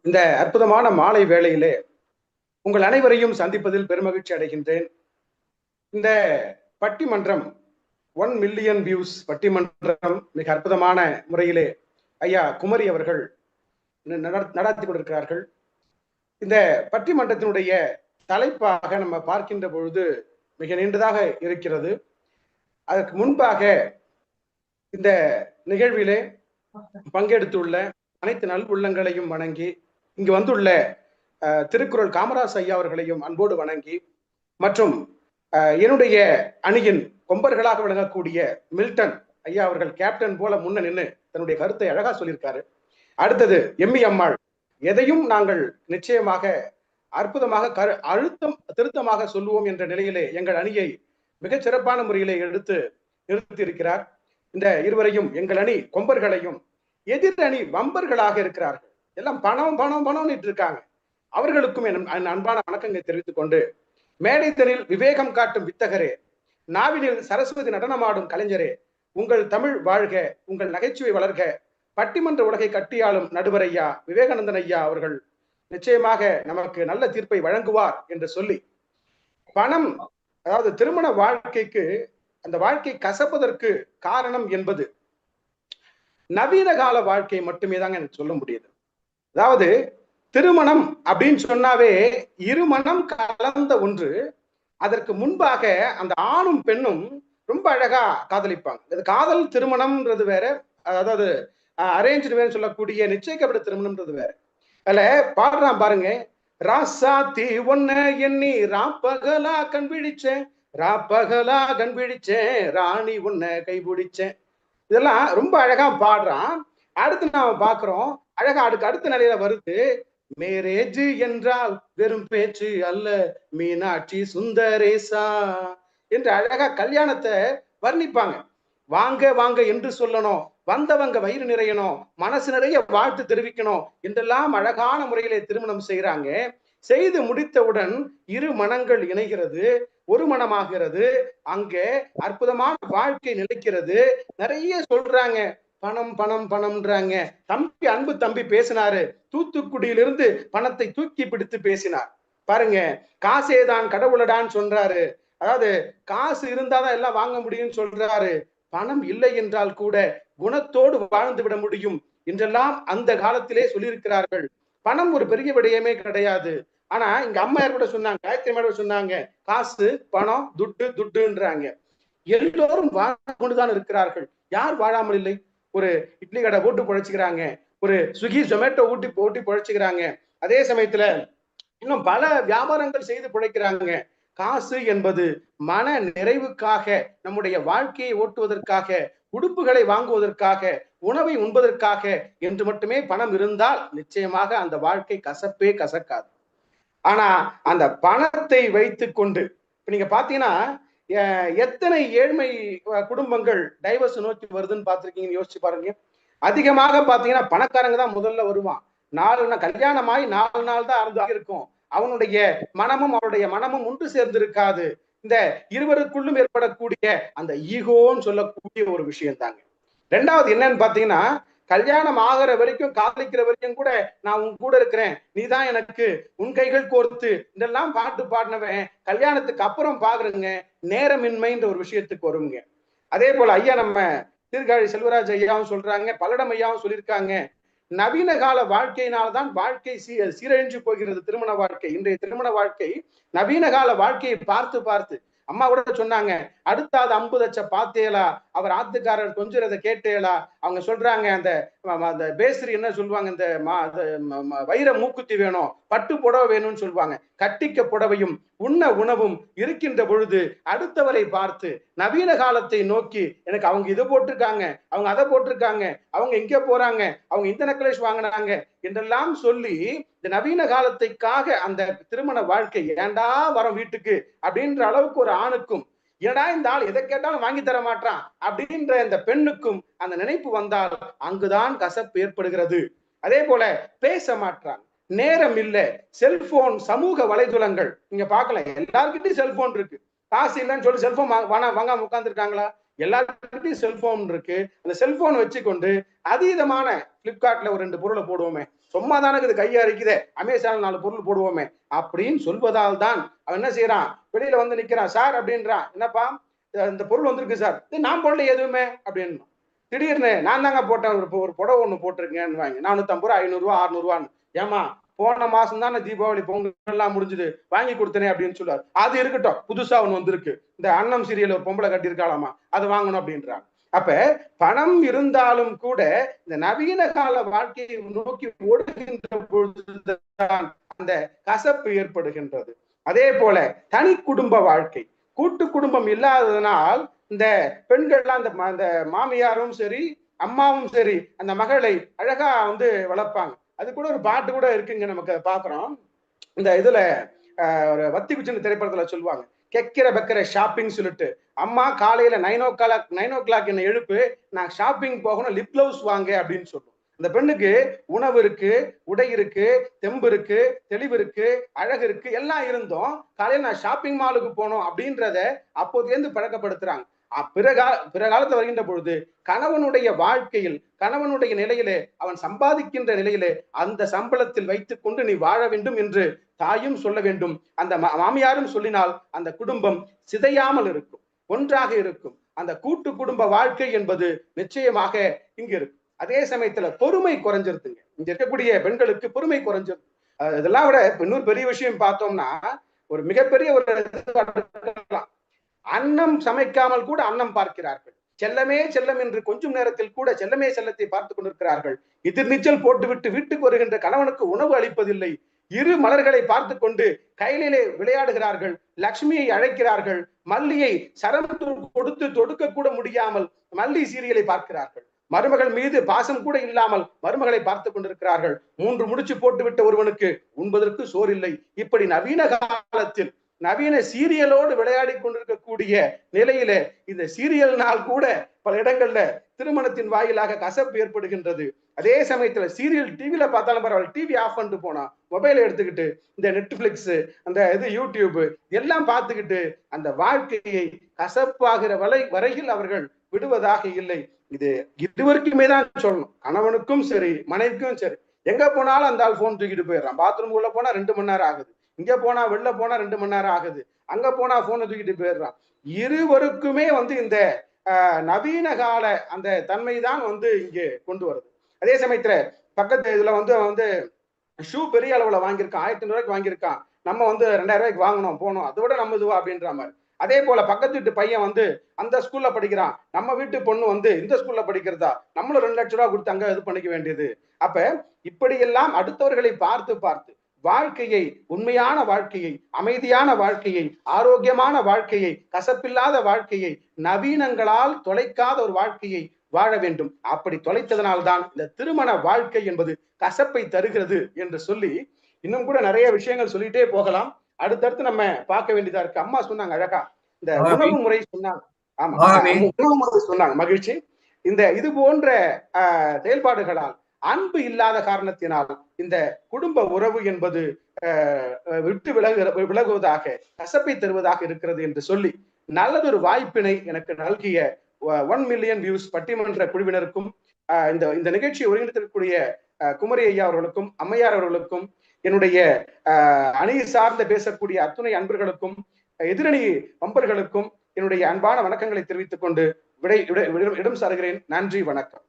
இந்த அற்புதமான மாலை வேளையிலே உங்கள் அனைவரையும் சந்திப்பதில் பெருமகிழ்ச்சி அடைகின்றேன். இந்த பட்டிமன்றம் 1 மில்லியன் வியூஸ் பட்டிமன்றம் மிக அற்புதமான முறையிலே ஐயா குமரி அவர்கள் நடத்தி கொண்டிருக்கிறார்கள். இந்த பட்டிமன்றத்தினுடைய தலைப்பாக நம்ம பார்க்கின்ற பொழுது மிக நீண்டதாக இருக்கிறது. அதற்கு முன்பாக இந்த நிகழ்விலே பங்கெடுத்துள்ள அனைத்து நல் உள்ளங்களையும் வணங்கி, இங்கு வந்துள்ள திருக்குறள் காமராஜ் ஐயா அவர்களையும் அன்போடு வணங்கி, மற்றும் என்னுடைய அணியின் கொம்பர்களாக விளங்கக்கூடிய மில்டன் ஐயா அவர்கள் கேப்டன் போல முன்ன நின்று தன்னுடைய கருத்தை அழகா சொல்லியிருக்காரு. அடுத்தது எம்மி அம்மாள், எதையும் நாங்கள் நிச்சயமாக அற்புதமாக அழுத்தம் திருத்தமாக சொல்லுவோம் என்ற நிலையிலே எங்கள் அணியை மிகச் சிறப்பான முறையிலே எடுத்து நிறுத்தி இருக்கிறார். இந்த இருவரையும், எங்கள் அணி கொம்பர்களையும் எதிர் அணி வம்பர்களாக இருக்கிறார்கள், எல்லாம் பணம் பணம் பணம்னு இருக்காங்க, அவர்களுக்கும் என் அன்பான வணக்கங்களை தெரிவித்துக் கொண்டு, மேடைத்தனில் விவேகம் காட்டும் வித்தகரே, நாவினில் சரஸ்வதி நடனமாடும் கலைஞரே, உங்கள் தமிழ் வாழ்க, உங்கள் நகைச்சுவை வளர்க, பட்டிமன்ற உலகை கட்டியாளும் நடுவர் ஐயா விவேகானந்தன் ஐயா அவர்கள் நிச்சயமாக நமக்கு நல்ல தீர்ப்பை வழங்குவார் என்று சொல்லி, பணம், அதாவது திருமண வாழ்க்கைக்கு அந்த வாழ்க்கை கசப்பதற்கு காரணம் என்பது நவீன கால வாழ்க்கை மட்டுமே தாங்க எனக்கு சொல்ல முடியுது. அதாவது திருமணம் அப்படின்னு சொன்னாவே இருமணம் கலந்த ஒன்று. அதற்கு முன்பாக அந்த ஆணும் பெண்ணும் ரொம்ப அழகா காதலிப்பாங்க. அது காதல் திருமணம்ன்றது வேற, அதாவது அரேஞ்ச் வேற சொல்லக்கூடிய நிச்சயிக்கப்பட்ட திருமணம்ன்றது வேற. அதுல பாடுறான் பாருங்க, ராசாத்தி ஒன்ன எண்ணி ராப்பகலா கண் விழிச்சேன், ராப்பகலா கண் விழிச்சேன், ராணி உன்னை கைபிடிச்சேன். இதெல்லாம் ரொம்ப அழகா பாடுறான். அடுத்து நாம பாக்குறோம், அழகா அடுத்த நிலையில வருது, மேரேஜ் என்றால் வெறும் பேச்சு அல்ல, மீனாட்சி சுந்தரேசா என்று அழகா கல்யாணத்தை வர்ணிப்பாங்க. வாங்க வாங்க என்று சொல்லணும், வந்தவங்க வயிறு நிறையணும், மனசு நிறைய வாழ்த்து தெரிவிக்கணும் என்றெல்லாம் அழகான முறையிலே திருமணம் செய்யறாங்க. செய்து முடித்தவுடன் இரு மனங்கள் இணைகிறது, ஒரு மனமாகிறது, அங்கே அற்புதமான வாழ்க்கை நிலைக்கிறது. நிறைய சொல்றாங்க, பணம் பணம் பணம்ன்றாங்க. தம்பி, அன்பு தம்பி பேசினாரு, தூத்துக்குடியிலிருந்து பணத்தை தூக்கி பிடித்து பேசினார். பாருங்க, காசேதான் கடவுளடான்னு சொல்றாரு. அதாவது காசு இருந்தாதான் எல்லாம் வாங்க முடியும்னு சொல்றாரு. பணம் இல்லை என்றால் கூட குணத்தோடு வாழ்ந்து விட முடியும் என்றெல்லாம் அந்த காலத்திலே சொல்லியிருக்கிறார்கள். பணம் ஒரு பெரிய விடயமே கிடையாது. ஆனா இங்க அம்மையார் கூட சொன்னாங்க, காயத்ரி மேடம் சொன்னாங்க, காசு பணம் துட்டு துட்டுன்றாங்க. எல்லோரும் வாழ்ந்து கொண்டுதான் இருக்கிறார்கள், யார் வாழாமல் இல்லை? ஒரு இட்லி கடை போட்டு பொழைச்சுக்கிறாங்க, ஒரு ஸ்விக்கி ஜொமேட்டோ ஓட்டி பொழைச்சுக்கிறாங்க. அதே சமயத்துல இன்னும் பல வியாபாரங்கள் செய்து பிழைக்கிறாங்க. காசு என்பது மன நிறைவுக்காக, நம்முடைய வாழ்க்கையை ஓட்டுவதற்காக, உடுப்புகளை வாங்குவதற்காக, உணவை உண்பதற்காக என்று மட்டுமே பணம் இருந்தால் நிச்சயமாக அந்த வாழ்க்கை கசப்பே கசக்காது. ஆனா அந்த பணத்தை வைத்து கொண்டு இப்ப நீங்க பாத்தீங்கன்னா எத்தனை ஏழ்மை குடும்பங்கள் டைவர்ஸ் நோக்கி வருதுன்னு பார்த்திருக்கீங்கன்னு யோசிச்சு பாருங்க. அதிகமாக பாத்தீங்கன்னா பணக்காரங்க தான் முதல்ல வருவான். 4 கல்யாணமாய் 4 நாள் தான் இருக்கும். அவனுடைய மனமும் ஒன்று சேர்ந்து இருக்காது. இந்த இருவருக்குள்ளும் ஏற்படக்கூடிய அந்த ஈகோன்னு சொல்லக்கூடிய ஒரு விஷயம் தாங்க. ரெண்டாவது என்னன்னு பாத்தீங்கன்னா, கல்யாணம் ஆகிற வரைக்கும், காதலிக்கிற வரைக்கும் கூட நான் உன் கூட இருக்கிறேன், நீதான் எனக்கு, உன் கைகள் கோர்த்து இதெல்லாம் பாட்டு பாடினவன் கல்யாணத்துக்கு அப்புறம் பாக்குறேங்க நேரமின்மைன்ற ஒரு விஷயத்துக்கு வருங்க. அதே போல ஐயா நம்ம சீர்காழி செல்வராஜ் ஐயாவும் சொல்றாங்க, பல்லடம் ஐயாவும் சொல்லியிருக்காங்க, நவீன கால வாழ்க்கையினால்தான் வாழ்க்கை சீரழிஞ்சு போகிறது திருமண வாழ்க்கை. இன்றைய திருமண வாழ்க்கை நவீன கால வாழ்க்கையை பார்த்து பார்த்து, அம்மா கூட சொன்னாங்க, அடுத்தாது 50 லட்சம் பார்த்தேலா, அவர் ஆத்துக்காரர் கொஞ்சிறதை கேட்டேலா. அவங்க சொல்றாங்க, அந்த பேசரி என்ன சொல்லுவாங்க, இந்த வைர மூக்குத்தி வேணும், பட்டு புடவை வேணும்னு சொல்லுவாங்க. கட்டிக்க புடவையும் உண்ண உணவும் இருக்கின்ற பொழுது அடுத்தவரை பார்த்து நவீன காலத்தை நோக்கி, எனக்கு அவங்க இதை போட்டிருக்காங்க, அவங்க அதை போட்டிருக்காங்க, அவங்க இங்க போறாங்க, அவங்க இந்த நெக்லஸ் வாங்கினாங்க என்றெல்லாம் சொல்லி இந்த நவீன காலத்துக்காக அந்த திருமண வாழ்க்கை ஏண்டா வரும் வீட்டுக்கு அப்படின்ற அளவுக்கு ஒரு ஆணுக்கும், ஏடா இந்த ஆள் எதை கேட்டாலும் வாங்கி தர மாட்டான் அப்படின்ற இந்த பெண்ணுக்கும் அந்த நினைப்பு வந்தால் அங்குதான் கசப்பு ஏற்படுகிறது. அதே போல பேச மாட்டான், நேரம் இல்லை, செல்போன், சமூக வலைதளங்கள் நீங்க பார்க்கலாம், எல்லார்கிட்டையும் செல்போன் இருக்கு. காசு இல்லைன்னு சொல்லி செல்போன் வாங்காம உட்கார்ந்து இருக்காங்களா? எல்லாருக்கிட்டையும் செல்போன் இருக்கு. அந்த செல்போன் வச்சுக்கொண்டு அதீதமான பிளிப்கார்ட்ல ஒரு 2 பொருளை போடுவோமே, சும்மா தானே இது கையா இருக்குதே, அமேசான் 4 பொருள் போடுவோமே அப்படின்னு சொல்வதால் தான் அவன் என்ன செய்யறான், வெளியில வந்து நிக்கிறான். சார் அப்படின்றான், என்னப்பா இந்த பொருள் வந்திருக்கு சார். நான் போடல எதுவுமே அப்படின்னு. திடீர்னு நான் தாங்க போட்டேன், ஒரு புடவை ஒண்ணு போட்டிருக்கேன்னு வாங்கி 450 ரூபா 500 ரூபா 600 ரூபான்னு. ஏமா போன மாசம் தானே தீபாவளி பொங்கல் எல்லாம் முடிஞ்சது, வாங்கி கொடுத்தனே அப்படின்னு சொல்லுவார். அது இருக்கட்டும், புதுசா ஒண்ணு வந்திருக்கு, இந்த அன்னம் சீரியல் ஒரு பொம்பளை கட்டியிருக்காளாமா, அது வாங்கணும் அப்படின்றாங்க. அப்ப பணம் இருந்தாலும் கூட இந்த நவீன கால வாழ்க்கையை நோக்கி ஓடுகின்ற பொழுதுதான் அந்த கசப்பு ஏற்படுகின்றது. அதே போல தனி குடும்ப வாழ்க்கை, கூட்டு குடும்பம் இல்லாததனால் இந்த பெண்கள்லாம் அந்த மாமியாரும் சரி அம்மாவும் சரி அந்த மகளை அழகா வந்து வளர்ப்பாங்க. அது கூட ஒரு பாட்டு கூட இருக்குங்க, நமக்கு பாக்குறோம். இந்த இதுல ஒரு வத்தி குச்சின் திரைப்படத்துல சொல்லுவாங்க, கெக்கிற பெக்கிற ஷாப்பிங் சொல்லிட்டு, அம்மா காலையில 9 o'clock என்ன எழுப்பு, நான் ஷாப்பிங் போகணும், லிப் கிளவுஸ் வாங்க அப்படின்னு சொல்லுவோம். இந்த பெண்ணுக்கு உணவு இருக்கு, உடை இருக்கு, தெம்பு இருக்கு, தெளிவு இருக்கு, அழகு இருக்கு, எல்லாம் இருந்தும் காலையில நான் ஷாப்பிங் மாலுக்கு போனோம் அப்படின்றத அப்போதுலேருந்து பழக்கப்படுத்துறாங்க. பிற காலத்துல வருகின்ற பொழுது கணவனுடைய வாழ்க்கையில், கணவனுடைய நிலையிலே, அவன் சம்பாதிக்கின்ற நிலையிலே அந்த சம்பளத்தில் வைத்துக் கொண்டு நீ வாழ வேண்டும் என்று தாயும் சொல்ல வேண்டும், அந்த மாமியாரும் சொல்லினால் அந்த குடும்பம் சிதையாமல் இருக்கும், ஒன்றாக இருக்கும். அந்த கூட்டு குடும்ப வாழ்க்கை என்பது நிச்சயமாக இங்க இருக்கும். அதே சமயத்துல பொறுமை குறைஞ்சிருதுங்க. இங்க இருக்கக்கூடிய பெண்களுக்கு பொறுமை குறைஞ்சிருது. இதெல்லாம் விட இன்னொரு பெரிய விஷயம் பார்த்தோம்னா, ஒரு மிகப்பெரிய ஒரு அன்னம் சமைக்காமல் கூட அன்னம் பார்க்கிறார்கள். செல்லமே செல்லம் என்று கொஞ்சம் நேரத்தில் கூட செல்லமே செல்லத்தை பார்த்துக் கொண்டிருக்கிறார்கள். எதிர்நீச்சல் போட்டுவிட்டு வீட்டுக்கு வருகின்ற கணவனுக்கு உணவு அளிப்பதில்லை. இரு மலர்களை பார்த்து கொண்டு கையிலே விளையாடுகிறார்கள். லட்சுமியை அழைக்கிறார்கள். மல்லியை சரம் கொடுத்து தொடுக்க கூட முடியாமல் மல்லி சீரியலை பார்க்கிறார்கள். மருமகள் மீது பாசம் கூட இல்லாமல் மருமகளை பார்த்துக் கொண்டிருக்கிறார்கள். 3 முடிச்சு போட்டுவிட்ட ஒருவனுக்கு உண்பதற்கு சோறு இல்லை. இப்படி நவீன காலத்தில் நவீன சீரியலோடு விளையாடி கொண்டிருக்கக்கூடிய நிலையில இந்த சீரியல்னால் கூட பல இடங்கள்ல திருமணத்தின் வாயிலாக கசப்பு ஏற்படுகின்றது. அதே சமயத்துல சீரியல் டிவில பார்த்தாலும் பரவாயில்ல, டிவி ஆஃப் பண்ணிட்டு போனா மொபைலை எடுத்துக்கிட்டு இந்த நெட்ஃபிளிக்ஸ், அந்த இது யூடியூப் எல்லாம் பார்த்துக்கிட்டு அந்த வாழ்க்கையை கசப்பாகிற வரையில் அவர்கள் விடுவதாக இல்லை. இது இருவருக்குமே தான் சொல்லணும், கணவனுக்கும் சரி மனைவிக்கும் சரி. எங்க போனாலும் அந்த ஆள் போன் தூக்கிட்டு போயிடுறான். பாத்ரூம் உள்ள போனா 2 மணி நேரம் ஆகுது, இங்க போனா வெளில போனா 2 மணி நேரம் ஆகுது, அங்க போனா போனை தூக்கிட்டு போயிடுறான். இருவருக்குமே வந்து இந்த நவீன கால அந்த தன்மைதான் வந்து இங்கே கொண்டு வருது. அதே சமயத்துல பக்கத்து இதுல வந்து ஷூ பெரிய அளவுல வாங்கியிருக்கான், 1500 ரூபாய்க்கு வாங்கியிருக்கான், நம்ம வந்து 2000 ரூபாய்க்கு வாங்கணும் போனோம், அதை விட நம்ம இதுவா அப்படின்ற மாதிரி. அதே போல பக்கத்து வீட்டு பையன் வந்து அந்த ஸ்கூல்ல படிக்கிறான், நம்ம வீட்டு பொண்ணு வந்து இந்த ஸ்கூல்ல படிக்கிறதா, நம்மளும் 2 லட்சம் ரூபாய் கொடுத்து அங்க இது பண்ணிக்க வேண்டியது. அப்ப இப்படியெல்லாம் அடுத்தவர்களை பார்த்து பார்த்து வாழ்க்கையை, உண்மையான வாழ்க்கையை, அமைதியான வாழ்க்கையை, ஆரோக்கியமான வாழ்க்கையை, கசப்பில்லாத வாழ்க்கையை, நவீனங்களால் தொலைக்காத ஒரு வாழ்க்கையை வாழ வேண்டும். அப்படி தொலைத்ததனால்தான் இந்த திருமண வாழ்க்கை என்பது கசப்பை தருகிறது என்று சொல்லி இன்னும் கூட நிறைய விஷயங்கள் சொல்லிட்டே போகலாம். அடுத்தடுத்து நம்ம பார்க்க வேண்டியதா இருக்கு. அம்மா சொன்னாங்க அழகா, இந்த உணவு முறை சொன்னாங்க. ஆமா, உணவு முறை சொன்னாங்க, மகிழ்ச்சி. இந்த இது போன்ற செயல்பாடுகளால், அன்பு இல்லாத காரணத்தினால் இந்த குடும்ப உறவு என்பது விட்டு விலகுவதாக, கசப்பை தருவதாக இருக்கிறது என்று சொல்லி நல்லதொரு வாய்ப்பினை எனக்கு நல்கிய 1 மில்லியன் வியூஸ் பட்டிமன்ற குழுவினருக்கும், இந்த நிகழ்ச்சியை ஒருங்கிணைத்திருக்கக்கூடிய குமரி ஐயா அவர்களுக்கும், அம்மையார் அவர்களுக்கும், என்னுடைய அணி சார்ந்த பேசக்கூடிய அத்துணை அன்பர்களுக்கும், எதிரணி வம்பர்களுக்கும் என்னுடைய அன்பான வணக்கங்களை தெரிவித்துக் கொண்டு இடம் சாருகிறேன். நன்றி, வணக்கம்.